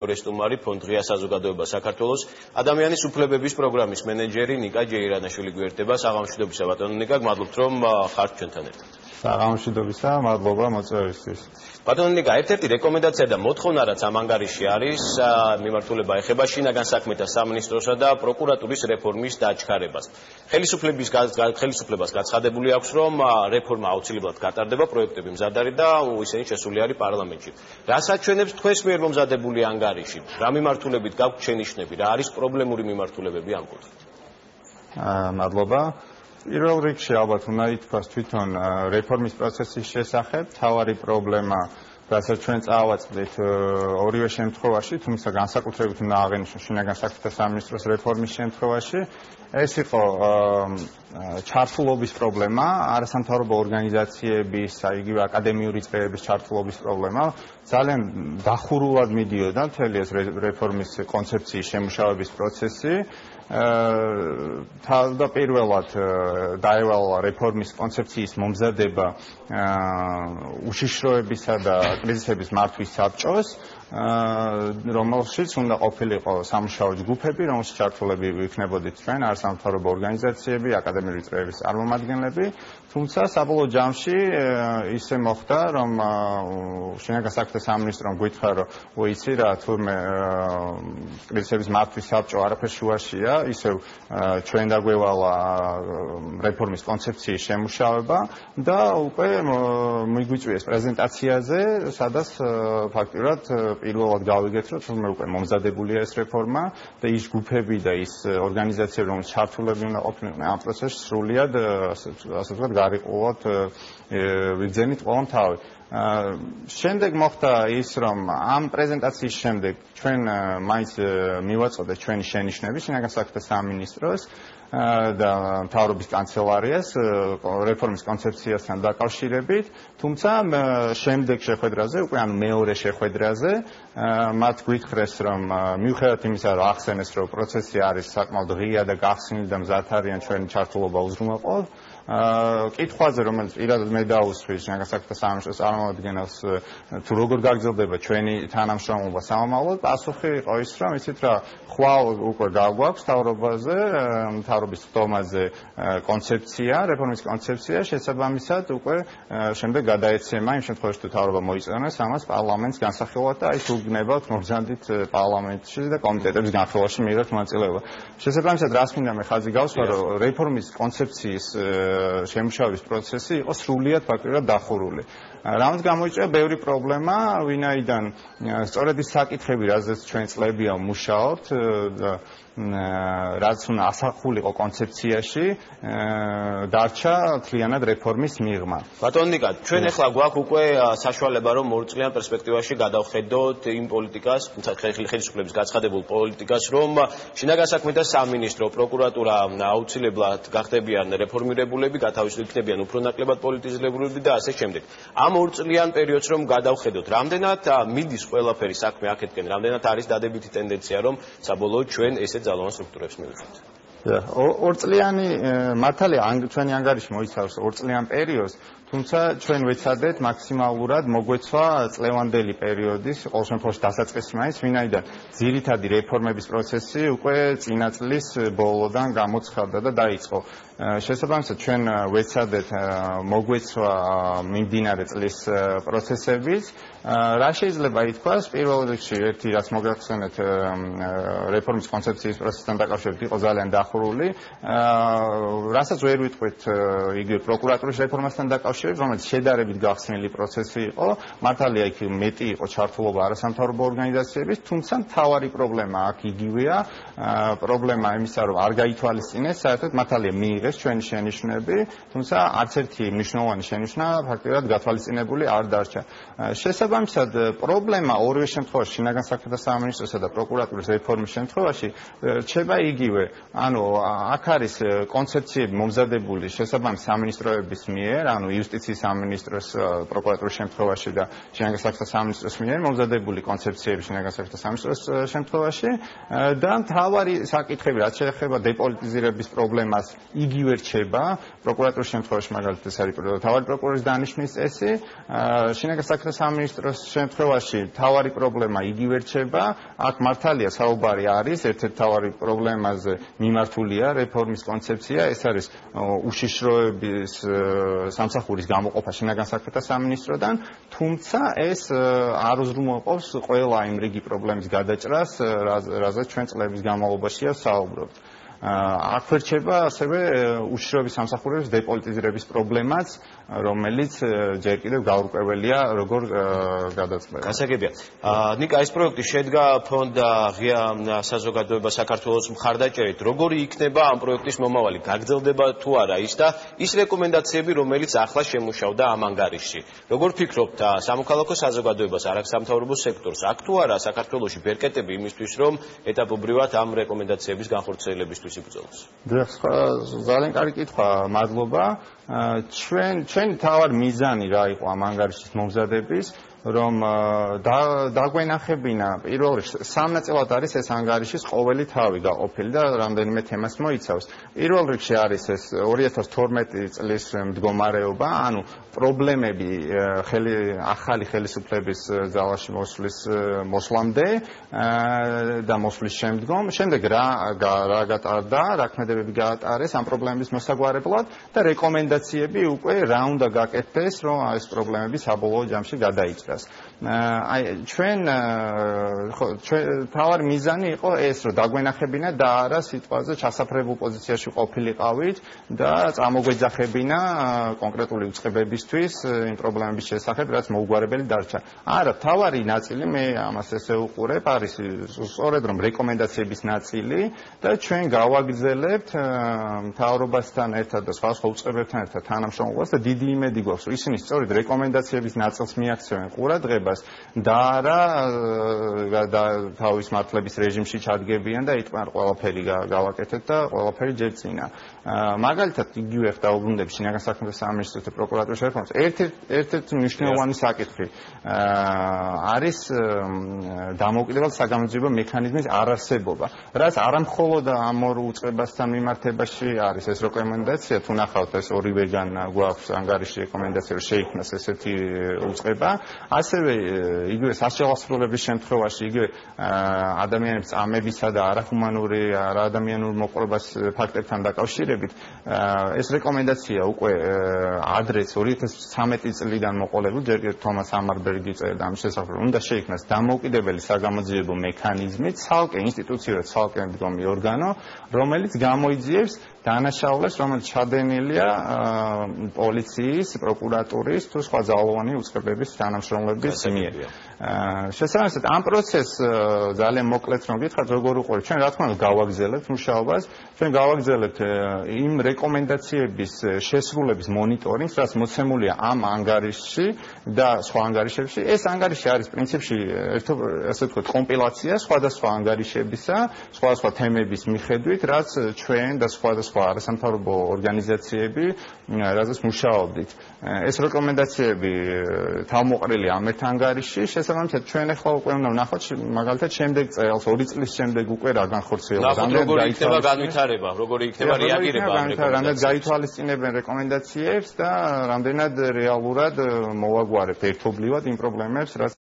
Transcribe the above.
Restumari Fond ღია საზოგადოება საქართველოს ადამიანის უფლებების პროგრამის მენეჯერი ნიკა ჯეირანაშვილი გვერდება საღამოშიდობისა ბატონო ნიკა გმადლობთ რომ ხართ ჩვენთან ერთად. საღამოშიდობისა მადლობა მოწვევისთვის. ბატონო ნიკა ერთ-ერთი რეკომენდაცია და მოთხოვნა რაც ამ ანგარიში არის მიმართულება ეხება შინაგან საქმეთა სამინისტროსა და პროკურატურის რეფორმის დაჩქარებას. ხელისუფლებას გაცხადებული აქვს რომ რეფორმა აუცილებლად გატარდება, პროექტები მზადარი და ისინი შესული არის პარლამენტში. რას აჩვენებს თქვენს მიერ მომზადებული ანგარიში? რა მიმართულებით გაქვთ შენიშვნები, რა არის პრობლემური მიმართულებები ამ კუთხით? მადლობა. პირველ რიგში ალბათ უნდა ითქვას თვითონ რეფორმის პროცესის შესახებ, თავარი პრობლემა, რასაც ჩვენ წავაწყდით ორივე შემთხვევაში, თუმცა განსაკუთრებით უნდა აღინიშნოს შინაგან საქმეთა სამინისტროს რეფორმის შემთხვევაში, ეს იყო ჩართულობის პრობლემა, არასამთავრობო ორგანიზაციების, იგივე აკადემიური წრეების ჩართულობის პრობლემა, ძალიან დახურულად მიდიოდა მთელი ეს რეფორმის კონცეფციის შემუშავების პროცესი. თავდაპირველად დაევალა რეფორმის კონცეფციის მომზადება უშიშროებისა და კრიზისების მართვის საბჭოს, რომელშიც უნდა ყოფილიყო სამუშაო ჯგუფები, რომელშიც ჩართულები იქნებოდით ჩვენ, არასამთავრობო ორგანიზაციები, აკადემიური წრეების წარმომადგენლები, თუმცა საბოლოო ჯამში ისე მოხდა, რომ შინაგან საქმეთა სამინისტრომ გითხრა, რომ უიცი რა, თურმე კრიზისების მართვის საბჭო არაფერ შუაშია, ისევ ჩვენ დაგვევალა რეფორმის კონცეფციის შემუშავება და უკვე მიგვიწვიეს პრეზენტაციაზე, სადაც ფაქტურად პირველად გავიგეთ, რომ თურმე უკვე მომზადებულია ეს რეფორმა და ის ჯგუფები და ის ორგანიზაციები, რომელიც ჩართულები უნდა ყოფილიყვნენ ამ პროცესში, სრულიად ასე ვთქვათ, გარიყულად ვიგზენით ყველამ თავი. შემდეგ მოხდა ის, რომ ამ პრეზენტაციის შემდეგ ჩვენ მაინც მივაწოდეთ ჩვენი შენიშვნები შინაგან საქმეთა სამინისტროს და მთავრობის კანცელარიას რეფორმის კონცეფციასთან დაკავშირებით, თუმცა შემდეგ შეხვედრაზე, უკვე ანუ მეორე შეხვედრაზე მათ გითხრეს, რომ მიუხედავად იმისა, რომ ახსენეს, რომ პროცესი არის საკმაოდ ღია და გახსნილი და მზად არიან ჩვენი ჩართულობა უზრუნველყოფ, კითხვაზე, რომელიც პირადად მე დავუსვი შინაგან საქმეთა სამინისტროს წარმომადგენელს, თუ როგორ გაგრძელდება ჩვენი თანამშრომლობა სამომავლოდ, პასუხი იყო ის, რომ იცით რა, ხვალ უკვე გაგვაქვს მთავრობაზე, მთავრობის ხდომაზე კონცეფცია, რეფორმის კონცეფცია, შესაბამისად უკვე შემდეგ გადაეცემა იმ შემთხვევაში, თუ მთავრობა მოიწონოს ამას პარლამენტს განსახილვად და ის უგნებავთ მოგზაურობით პარლამენტში და კომიტეტების განხილვაში მიიღებთ მონაწილეობა. შესაბამისად, რას მინდა მე ხაზი გავსვა, რომ რეფორმის კონცეფციის შემუშავების პროცესი იყო სრულიად ფაქტურად დახურული. რამაც გამოიწვია ბევრი პრობლემა, ვინაიდან სწორედ ის საკითხები, რაზეც ჩვენ წლებია ვმუშაობთ, რაც უნდა ასახულიყო კონცეფციაში, დარჩა თლიანად რეფორმის მიღმა. ბატონო ნიკა, ჩვენ ახლა გვაქვს უკვე საშუალება, რომ ორწლიან პერსპექტივაში გადავხედოთ იმ პოლიტიკას, ხელისუფლების გაცხადებულ პოლიტიკას, რომ შინაგან საქმეთა სამინისტრო, პროკურატურა აუცილებლად გახდებიან რეფორმირებულები, იქნებიან უფრო ნაკლებად პოლიტიზირებულები და ასე შემდეგ. ამ ორწლიან პერიოდს რომ გადავხედოთ, რამდენად მიდის ყველაფერი საქმე აქეთკენ, რამდენად არის დადებითი ტენდენცია, რომ საბოლოოდ ჩვენ ესეთ ძალოვან სტრუქტურებს მივიღებთ. ორწლიანი მართალია ჩვენი ანგარიში მოიცავს ორწლიან პერიოდს, თუმცა ჩვენ ვეცადეთ მაქსიმალურად მოგვეცვა წლევანდელი პერიოდის ყოველ შემთხვევაში დასაწყისი მაინც, ვინაიდან ძირითადი რეფორმების პროცესი უკვე წინა წლის ბოლოდან გამოცხადდა და დაიწყო. შესაბამისად ჩვენ ვეცადეთ მოგვეცვა მიმდინარე წლის პროცესებიც. რა შეიძლება ითქვას, პირველ რიგში ერთი რაც მოგახსენეთ რეფორმის კონცეფციის პროცესთან დაკავშირებით იყო ძალიან დახურული, რასაც ვერ ვიტყვით იგივე პროკურატურის რეფორმასთან დაკავშირებით, რომელიც შედარებით გახსნილი პროცესი იყო, მართალია იქ მეტი იყო ჩართულობა არასამთავრობო ორგანიზაციების, თუმცა მთავარი პრობლემა აქ იგივეა, პრობლემა იმისა, რომ არ გაითვალისწინეს, საერთოდ მართალია მიიღეს ჩვენი შენიშვნები, თუმცა არც ერთი მნიშვნელოვანი შენიშვნა ფაქტობრივად გათვალისწინებული არ დარჩა. შესაბამისად, პრობლემა ორივე შემთხვევაში შინაგან საქმეთა სამინისტროსა და პროკურატურის რეფორმის შემთხვევაში რჩება იგივე. ანუ აქ არის კონცეფციები მომზადებული შესაბამის სამინისტროების მიერ, ანუ იუსტიციის სამინისტროს პროკურატურის შემთხვევაში და შინაგან საქმეთა სამინისტროს მიერ მომზადებული კონცეფციები შინაგან საქმეთა სამინისტროს შემთხვევაში და მთავარი საკითხები რაც შეეხება დეპოლიტიზირების პრობლემას იგივე რჩება პროკურატურის შემთხვევაში მაგალითად ეს არის მთავარი პროკურორის დანიშვნის წესი შინაგან საქმეთა სამინისტროს შემთხვევაში მთავარი პრობლემა იგივე რჩება აქ მართალია საუბარი არის ერთ-ერთ მთავარი პრობლემაზე მიმართულია რეფორმის კონცეფცია ეს არის უშიშროების სამსახურის გამოყოფა შინაგან საქმეთა სამინისტროდან თუმცა ეს არ უზრუნველყოფს ყველა იმ რიგი პრობლემის გადაჭრას რაზეც ჩვენ წლების განმავლობაშია საუბრობთ აქ რჩება ასევე უშიშროების სამსახურების დეპოლიტიზირების პრობლემაც რომელიც ჯერ კიდევ გაურკვეველია როგორ გადაწყდება. გასაგებია. ნიკა ეს პროექტი შედგა ფონდ ღია საზოგადოება საქართველოს მხარდაჭერით. როგორი იქნება ამ პროექტის მომავალი? გაგრძელდება თუ არა ის და ის რეკომენდაციები რომელიც ახლა შემუშავდა ამ ანგარიშში. როგორ ფიქრობთ სამოქალაქო საზოგადოებას არასამთავრობო სექტორს აქ თუ არა საქართველოში ბერკეტები იმისთვის რომ ეტაპობრივად ამ რეკომენდაციების განხორციელებისთვის იბრძოლოს? ძალიან კარგი კითხვა, მადლობა. ჩვენი თავარი მიზანი რა იყო ამ ანგარიშის მომზადების რომ დაგვენახებინა პირველ რიგში სამ ნაწილად არის ეს ანგარიშის ყოველი თავი გაყოფილი და რამდენიმე თემას მოიცავს. პირველ რიგში არის ეს 2012 წლის მდგომარეობა, ანუ პრობლემები ახალი ხელისუფლების ძალაში მოსვლამდე და მოსვლის შემდგომ, შემდეგ რა გატარდა, რა ქმედებები გაატარეს ამ პრობლემების მოსაგვარებლად და რეკომენდაციები უკვე რა უნდა გაკეთდეს, რომ ეს პრობლემები საბოლოო ჯამში გადაიჭრას. ჩვენ თავარი მიზანი იყო ეს რომ დაგვენახებინა და არა სიტყვაზე ჩასაფრებულ პოზიციაში ყოფილიყავით და წამოგვეძახებინა კონკრეტული უწყებებისთვის იმ პრობლემების შესახებ რაც მოუგვარებელი დარჩა. არა, თავარი ნაწილი მე ამას ესე უყურებ არის სწორედ რომ რეკომენდაციების ნაწილი და ჩვენ გავაგრძელებთ მთავრობასთან ერთად და სხვა უწყებებთან ერთად თანამშრომლობას და დიდი იმედი გვაქვს რომ ისინი სწორედ რეკომენდაციების ნაწილს მიაქცევენ ყურადღებას და არა თავის მართლების რეჟიმში ჩადგებიან და იტყვიან ყველაფერი გავაკეთეთ და ყველაფერი ჯერ წინა. მაგალითად იგივე ხდაუბრუნდები შინაგან საქმეთა სამინისტროს და პროკურატურის რეფორმას ერთ-ერთი მნიშვნელოვანი საკითხი არის დამოუკიდებელ საგამოძიებო მექანიზმის არარსებობა რაც არამხოლოდ ამ ორ უწყებასთან მიმართებაში არის ეს რეკომენდაცია თუ ნახავთ ეს ორივეგან გვაქვს ანგარიში რეკომენდაცია რომ შეიქმნას ესეთი უწყება ასევე იგივე სასჯელოსროლების შემთხვევაში იგივე ადამიანების წამებისა და არაჰუმანური არაადამიანურ მოპყრობას ფაქტებთან დაკავშირებით ეს რეკომენდაცია უკვე ადრეც 2013 წლიდან მოყოლებული ჯერ კიდევ თომას ამარბერგი წერდა ამ შესახებ უნდა შეიქმნას დამოუკიდებელი საგამოძიებო მექანიზმი ცალკე ინსტიტუციურად ცალკე მდგომი ორგანო რომელიც გამოიძიებს დანაშაულებს რომელიც ჩადენილია პოლიციის, პროკურატურის თუ სხვა ძალოვანი უწყებების თანამშრომლების მიერ. შესაბამისად ამ პროცესს ძალიან მოკლედ რომ გითხრათ როგორ უყურებთ ჩვენ რა თქმა უნდა გავაგრძელებთ მუშაობას ჩვენ გავაგრძელებთ იმ რეკომენდაციების შესრულების მონიტორინგს რაც მოცემულია ამ ანგარიშში და სხვა ანგარიშებში ეს ანგარიში არის პრინციპში ასე ვთქვათ კომპილაცია სხვადასხვა ანგარიშებისა სხვადასხვა თემების მიხედვით რაც ჩვენ და სხვადასხვა არასამთავრობო ორგანიზაციები რაზეც მუშაობდით ეს რეკომენდაციები თავმოყრილია ამ ერთ ანგარიშში შესაბამისად ჩვენ ახლა უკვე უნდა ვნახოთ მაგალითად შემდეგ წელს 2 წლის შემდეგ უკვე რა განხორციელდება როგორი იქნება განვითარება როგორი იქნება რეაგირება ამ რეკომენდაციებს რამდენად გაითვალისწინებენ რეკომენდაციებს და რამდენად რეალურად მოვაგვარებთ ერთობლივად იმ პრობლემებს რაც